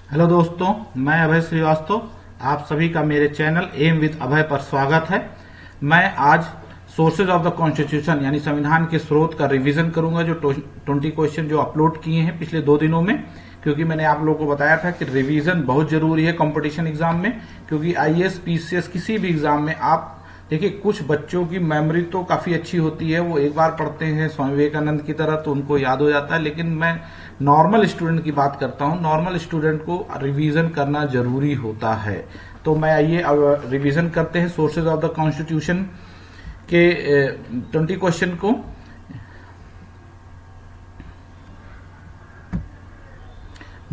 Hello दोस्तों, मैं अभय श्रीवास्तव। आप सभी का मेरे चैनल एम विद अभय पर स्वागत है। मैं आज सोर्सेज ऑफ द कॉन्स्टिट्यूशन यानी संविधान के स्रोत का रिवीजन करूंगा, जो 20 क्वेश्चन जो अपलोड किए हैं पिछले 2 दिनों में। क्योंकि मैंने आप लोगों को बताया था कि रिवीजन बहुत जरूरी है कंपटीशन एग्जाम में, क्योंकि आईएएस पीसीएस किसी भी एग्जाम में आप देखिए, कुछ बच्चों की मेमोरी तो काफी अच्छी होती है, वो एक बार पढ़ते हैं स्वामी विवेकानंद की तरह तो उनको याद हो जाता है। लेकिन मैं नॉर्मल स्टूडेंट की बात करता हूं, नॉर्मल स्टूडेंट को रिवीजन करना जरूरी होता है। तो मैं आइए अब रिवीजन करते हैं सोर्सेज ऑफ द कॉन्स्टिट्यूशन के 20 क्वेश्चन को।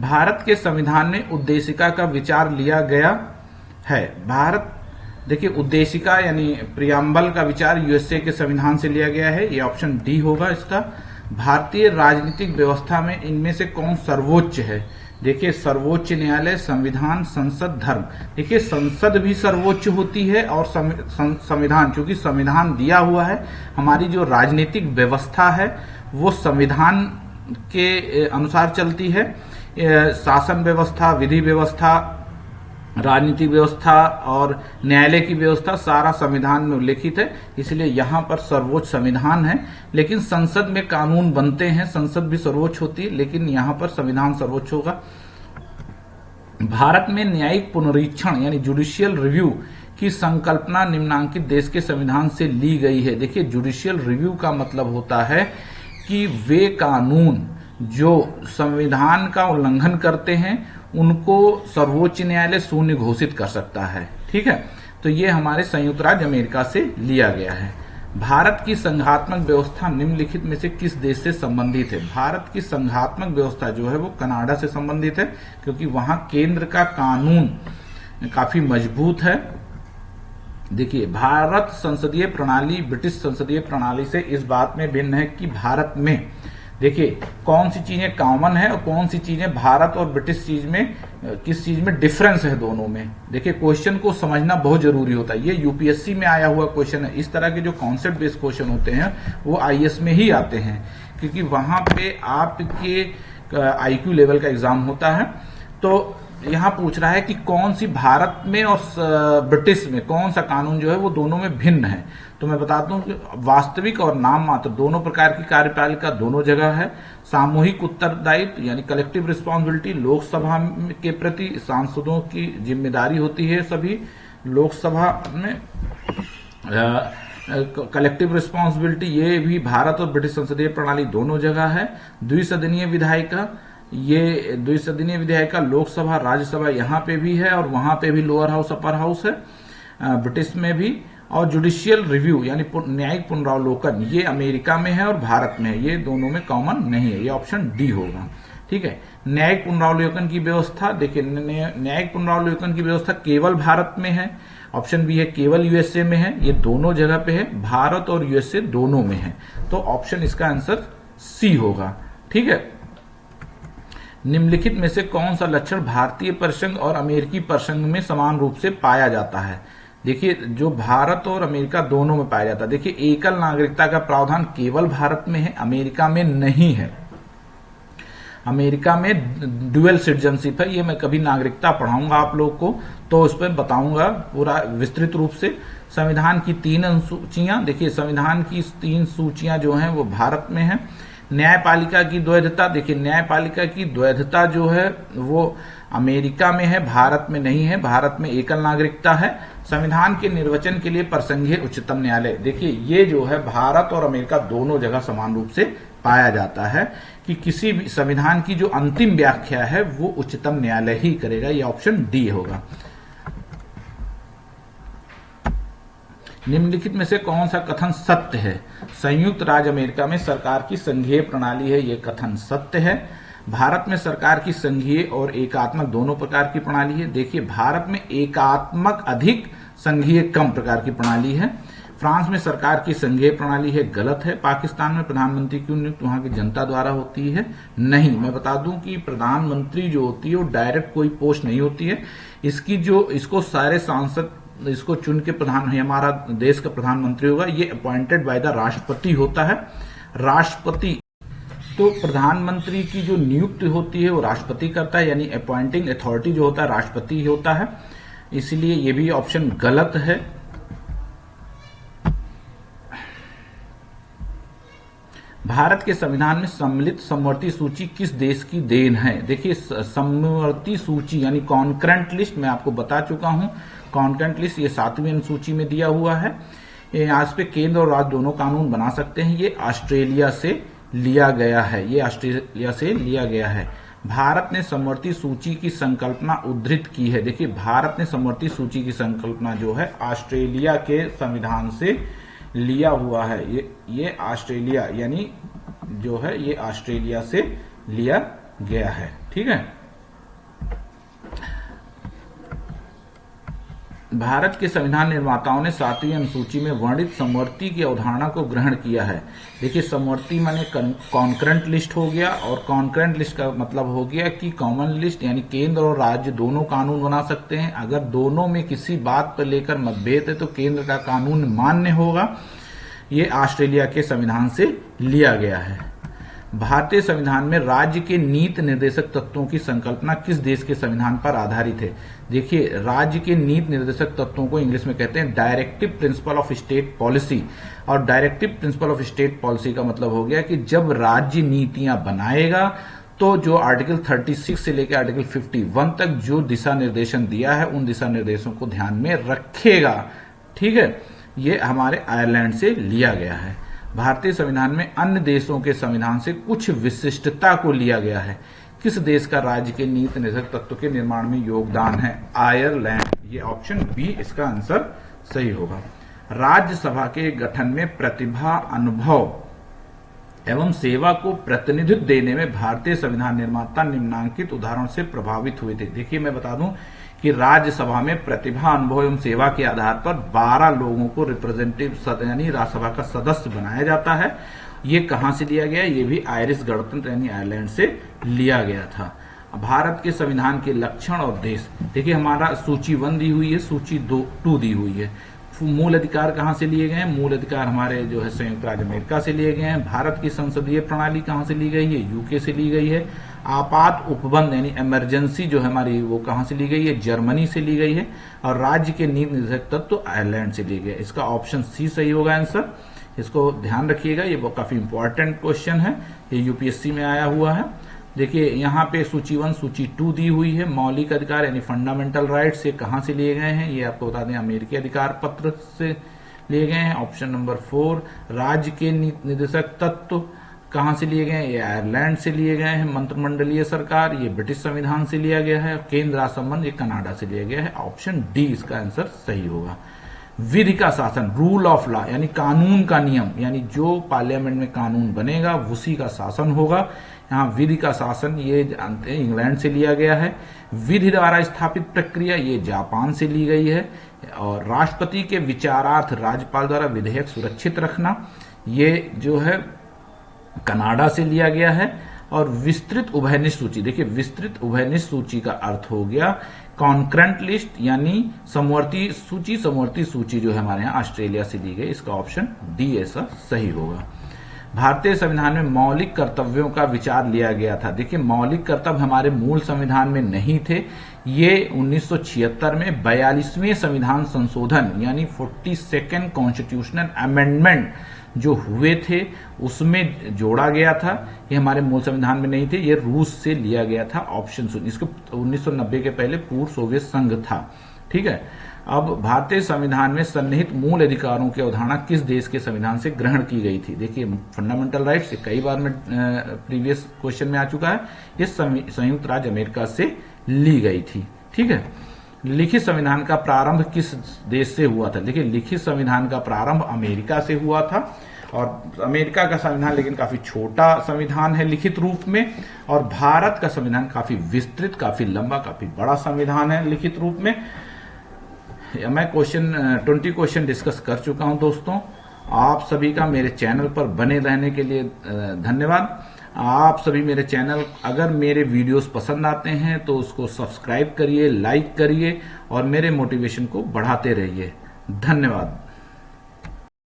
भारत के संविधान में उद्देशिका का विचार लिया गया है। भारत देखिए, उद्देशिका यानी प्रियम्बल का विचार यूएसए के संविधान से लिया गया है। ये ऑप्शन डी होगा इसका। भारतीय राजनीतिक व्यवस्था में इनमें से कौन सर्वोच्च है? देखिए, सर्वोच्च न्यायालय, संविधान, संसद, धर्म। देखिए, संसद भी सर्वोच्च होती है और संविधान, क्योंकि संविधान दिया हुआ है। हमारी जो राजनीतिक व्यवस्था है वो संविधान के अनुसार चलती है। शासन व्यवस्था, विधि व्यवस्था, राजनीतिक व्यवस्था और न्यायालय की व्यवस्था सारा संविधान में उल्लेखित है, इसलिए यहां पर सर्वोच्च संविधान है। लेकिन संसद में कानून बनते हैं, संसद भी सर्वोच्च होती है, लेकिन यहां पर संविधान सर्वोच्च होगा। भारत में न्यायिक पुनरीक्षण यानी जुडिशियल रिव्यू की संकल्पना निम्नांकित देश के संविधान से ली गई है। देखिए, जुडिशियल रिव्यू का मतलब होता है कि वे कानून जो संविधान का उल्लंघन करते हैं उनको सर्वोच्च न्यायालय शून्य घोषित कर सकता है। ठीक है, तो ये हमारे संयुक्त राज्य अमेरिका से लिया गया है। भारत की संघात्मक व्यवस्था निम्नलिखित में से किस देश से संबंधित है? भारत की संघात्मक व्यवस्था जो है वो कनाडा से संबंधित है, क्योंकि वहां केंद्र का कानून काफी मजबूत है। देखिए, भारत संसदीय प्रणाली ब्रिटिश संसदीय प्रणाली से इस बात में भिन्न है कि भारत में देखिए कौन सी चीजें कॉमन है और कौन सी चीजें भारत और ब्रिटिश चीज में किस चीज में डिफरेंस है दोनों में। देखिए, क्वेश्चन को समझना बहुत जरूरी होता है। ये यूपीएससी में आया हुआ क्वेश्चन है। इस तरह के जो कॉन्सेप्ट बेस्ड क्वेश्चन होते हैं वो आईएएस में ही आते हैं, क्योंकि वहां पे आपके आईक्यू लेवल का एग्जाम होता है। तो यहां पूछ रहा है कि कौन सी भारत में और ब्रिटिश में कौन सा कानून जो है वो दोनों में भिन्न है। तो मैं बताता हूं कि वास्तविक और नाम मात्र दोनों प्रकार की कार्यपालिका दोनों जगह है। सामूहिक उत्तरदायित्व यानी कलेक्टिव रिस्पॉन्सिबिलिटी लोकसभा के प्रति सांसदों की जिम्मेदारी होती है। सभी लोकसभा में कलेक्टिव रिस्पॉन्सिबिलिटी, ये भी भारत और ब्रिटिश संसदीय प्रणाली दोनों जगह है। द्विसदनीय विधायिका, ये द्विसदनीय विधायिका लोकसभा राज्यसभा यहाँ पे भी है और वहां पे भी लोअर हाउस अपर हाउस है ब्रिटिश में भी। और जुडिशियल रिव्यू यानी न्यायिक पुनरावलोकन, ये अमेरिका में है और भारत में है, ये दोनों में कॉमन नहीं है। ये ऑप्शन डी होगा। ठीक है, न्यायिक पुनरावलोकन की व्यवस्था, देखिए न्यायिक पुनरावलोकन की व्यवस्था केवल भारत में है। ऑप्शन बी है केवल यूएसए में है। ये दोनों जगह पे है, भारत और यूएसए दोनों में है। तो ऑप्शन इसका आंसर सी होगा। ठीक है, निम्नलिखित में से कौन सा लक्षण भारतीय प्रसंग और अमेरिकी प्रसंग में समान रूप से पाया जाता है? देखिए, जो भारत और अमेरिका दोनों में पाया जाता है। देखिए, एकल नागरिकता का प्रावधान केवल भारत में है, अमेरिका में नहीं है। अमेरिका में ड्यूअल सिटीजनशिप है। ये मैं कभी नागरिकता पढ़ाऊंगा आप लोग को तो उस पर बताऊंगा पूरा विस्तृत रूप से। संविधान की 3 अनुसूचियां, देखिए संविधान की 3 सूचियां जो हैं वो भारत में है। न्यायपालिका की द्वैधता, देखिए न्यायपालिका की द्वैधता जो है वो अमेरिका में है, भारत में नहीं है। भारत में एकल नागरिकता है। संविधान के निर्वचन के लिए प्रसंघीय उच्चतम न्यायालय, देखिए ये जो है भारत और अमेरिका दोनों जगह समान रूप से पाया जाता है कि किसी भी संविधान की जो अंतिम व्याख्या है वो उच्चतम न्यायालय ही करेगा। ये ऑप्शन डी होगा। निम्नलिखित में से कौन सा कथन सत्य है? संयुक्त राज्य अमेरिका में सरकार की संघीय प्रणाली है, ये कथन सत्य है। भारत में सरकार की संघीय और एकात्मक दोनों प्रकार की प्रणाली है। देखिए, भारत में एकात्मक अधिक, संघीय कम प्रकार की प्रणाली है। फ्रांस में सरकार की संघीय प्रणाली है, गलत है। पाकिस्तान में प्रधानमंत्री की नियुक्ति वहां की जनता द्वारा होती है, नहीं। मैं बता दूं कि प्रधानमंत्री जो होती है वो डायरेक्ट कोई पोस्ट नहीं होती है। इसको सारे सांसद इसको चुन के हमारा देश का प्रधानमंत्री होगा। ये अपॉइंटेड बाय द राष्ट्रपति होता है। राष्ट्रपति तो प्रधानमंत्री की जो नियुक्ति होती है वो राष्ट्रपति करता है, यानी अपॉइंटिंग अथॉरिटी जो होता है राष्ट्रपति ही होता है, इसलिए ये भी ऑप्शन गलत है। भारत के संविधान में सम्मिलित समवर्ती सूची किस देश की देन है? देखिए, समवर्ती सूची यानी कॉन्करेंट लिस्ट मैं आपको बता चुका हूं। कॉन्करेंट लिस्ट ये 7वीं अनुसूची में दिया हुआ है। आज पे केंद्र और राज्य दोनों कानून बना सकते हैं। ये ऑस्ट्रेलिया से लिया गया है, ये ऑस्ट्रेलिया से लिया गया है। भारत ने समवर्ती सूची की संकल्पना उद्धृत की है। देखिए, भारत ने समवर्ती सूची की संकल्पना जो है ऑस्ट्रेलिया के संविधान से लिया हुआ है। ये ऑस्ट्रेलिया यानी जो है ये ऑस्ट्रेलिया से लिया गया है। ठीक है। भारत के संविधान निर्माताओं ने 7वीं अनुसूची में वर्णित समवर्ती की अवधारणा को ग्रहण किया है। देखिए, समवर्ती माने कॉन्करेंट लिस्ट हो गया, और कॉन्करेंट लिस्ट का मतलब हो गया कि कॉमन लिस्ट यानी केंद्र और राज्य दोनों कानून बना सकते हैं। अगर दोनों में किसी बात पर लेकर मतभेद है तो केंद्र का कानून मान्य होगा। ये ऑस्ट्रेलिया के संविधान से लिया गया है। भारतीय संविधान में राज्य के नीति निर्देशक तत्वों की संकल्पना किस देश के संविधान पर आधारित है? देखिए, राज्य के नीति निर्देशक तत्वों को इंग्लिश में कहते हैं directive principle of state policy. और directive principle of state policy का मतलब हो गया कि जब राज्य नीतियां बनाएगा तो जो आर्टिकल 36 से लेकर आर्टिकल 51 तक जो दिशा निर्देशन दिया है उन दिशा निर्देशों को ध्यान में रखेगा। ठीक है, ये हमारे आयरलैंड से लिया गया है। भारतीय संविधान में अन्य देशों के संविधान से कुछ विशिष्टता को लिया गया है। किस देश का राज्य के नीति निर्देशक तत्व के निर्माण में योगदान है? आयरलैंड। ये ऑप्शन बी इसका आंसर सही होगा। राज्यसभा के गठन में प्रतिभा, अनुभव एवं सेवा को प्रतिनिधित्व देने में भारतीय संविधान निर्माता निम्नांकित उदाहरण से प्रभावित हुए थे। देखिए, मैं बता दूं कि राज्यसभा में प्रतिभा, अनुभव एवं सेवा के आधार पर 12 लोगों को रिप्रेजेंटेटिव यानी राज्यसभा का सदस्य बनाया जाता है। ये कहां से लिया गया? ये भी आयरिश गणतंत्र यानी आयरलैंड से लिया गया था। भारत के संविधान के लक्षण और देश, देखिए हमारा सूची 1 दी हुई है, सूची 2 दी हुई है। मूल अधिकार कहां से लिए गए हैं? मूल अधिकार हमारे जो है संयुक्त राज्य अमेरिका से लिए गए हैं। भारत की संसदीय प्रणाली कहां से ली गई है? यूके से ली गई है। आपात उपबंध यानी इमरजेंसी जो है हमारी वो कहां से ली गई है? जर्मनी से ली गई है। और राज्य के नीति निर्देशक तत्व आयरलैंड से लिए गए। इसका ऑप्शन सी सही होगा आंसर। इसको ध्यान रखिएगा, ये काफी इंपॉर्टेंट क्वेश्चन है, ये यूपीएससी में आया हुआ है। देखिए, यहाँ पे सूची 1 सूची 2 दी हुई है। मौलिक अधिकार यानी फंडामेंटल राइट्स ये कहां से लिए गए हैं? ये आपको बता दें अमेरिकी अधिकार पत्र से लिए गए हैं। ऑप्शन नंबर 4 राज्य के नीति निर्देशक तत्व कहां से लिए गए हैं? ये आयरलैंड से लिए गए हैं। मंत्रिमंडलीय सरकार ये ब्रिटिश संविधान से लिया गया है। केंद्र राज संबंध ये कनाडा से लिया गया है। ऑप्शन डी इसका आंसर सही होगा। विधि का शासन, रूल ऑफ लॉ यानी कानून का नियम, यानी जो पार्लियामेंट में कानून बनेगा उसी का शासन होगा। यहाँ विधि का शासन ये जानते हैं इंग्लैंड से लिया गया है। विधि द्वारा स्थापित प्रक्रिया ये जापान से ली गई है। और राष्ट्रपति के विचारार्थ राज्यपाल द्वारा विधेयक सुरक्षित रखना ये जो है कनाडा से लिया गया है। और विस्तृत उभयनिष्ठ सूची, देखिए विस्तृत उभयनिष्ठ सूची का अर्थ हो गया कॉन्करेंट लिस्ट यानी समवर्ती सूची जो है हमारे यहाँ ऑस्ट्रेलिया से ली गई। इसका ऑप्शन डी ऐसा सही होगा। भारतीय संविधान में मौलिक कर्तव्यों का विचार लिया गया था। देखिए, मौलिक कर्तव्य हमारे मूल संविधान में नहीं थे। ये 1976 में 42वें संविधान संशोधन यानी 42nd कॉन्स्टिट्यूशनल अमेंडमेंट जो हुए थे उसमें जोड़ा गया था। ये हमारे मूल संविधान में नहीं थे, ये रूस से लिया गया था। ऑप्शन सुन, इसको 1990 के पहले पूर्व सोवियत संघ था। ठीक है। अब भारतीय संविधान में सन्निहित मूल अधिकारों की अवधारणा किस देश के संविधान से ग्रहण की गई थी? देखिए, फंडामेंटल राइट्स कई बार में प्रीवियस क्वेश्चन में आ चुका है। ये संयुक्त राज्य अमेरिका से ली गई थी। ठीक है। लिखित संविधान का प्रारंभ किस देश से हुआ था? देखिए, लिखित संविधान का प्रारंभ अमेरिका से हुआ था। और अमेरिका का संविधान लेकिन काफी छोटा संविधान है लिखित रूप में, और भारत का संविधान काफी विस्तृत, काफी लंबा, काफी बड़ा संविधान है लिखित रूप में। मैं 20 क्वेश्चन डिस्कस कर चुका हूं दोस्तों। आप सभी का मेरे चैनल पर बने रहने के लिए धन्यवाद। आप सभी मेरे चैनल अगर मेरे वीडियोस पसंद आते हैं तो उसको सब्सक्राइब करिए, लाइक करिए और मेरे मोटिवेशन को बढ़ाते रहिए। धन्यवाद।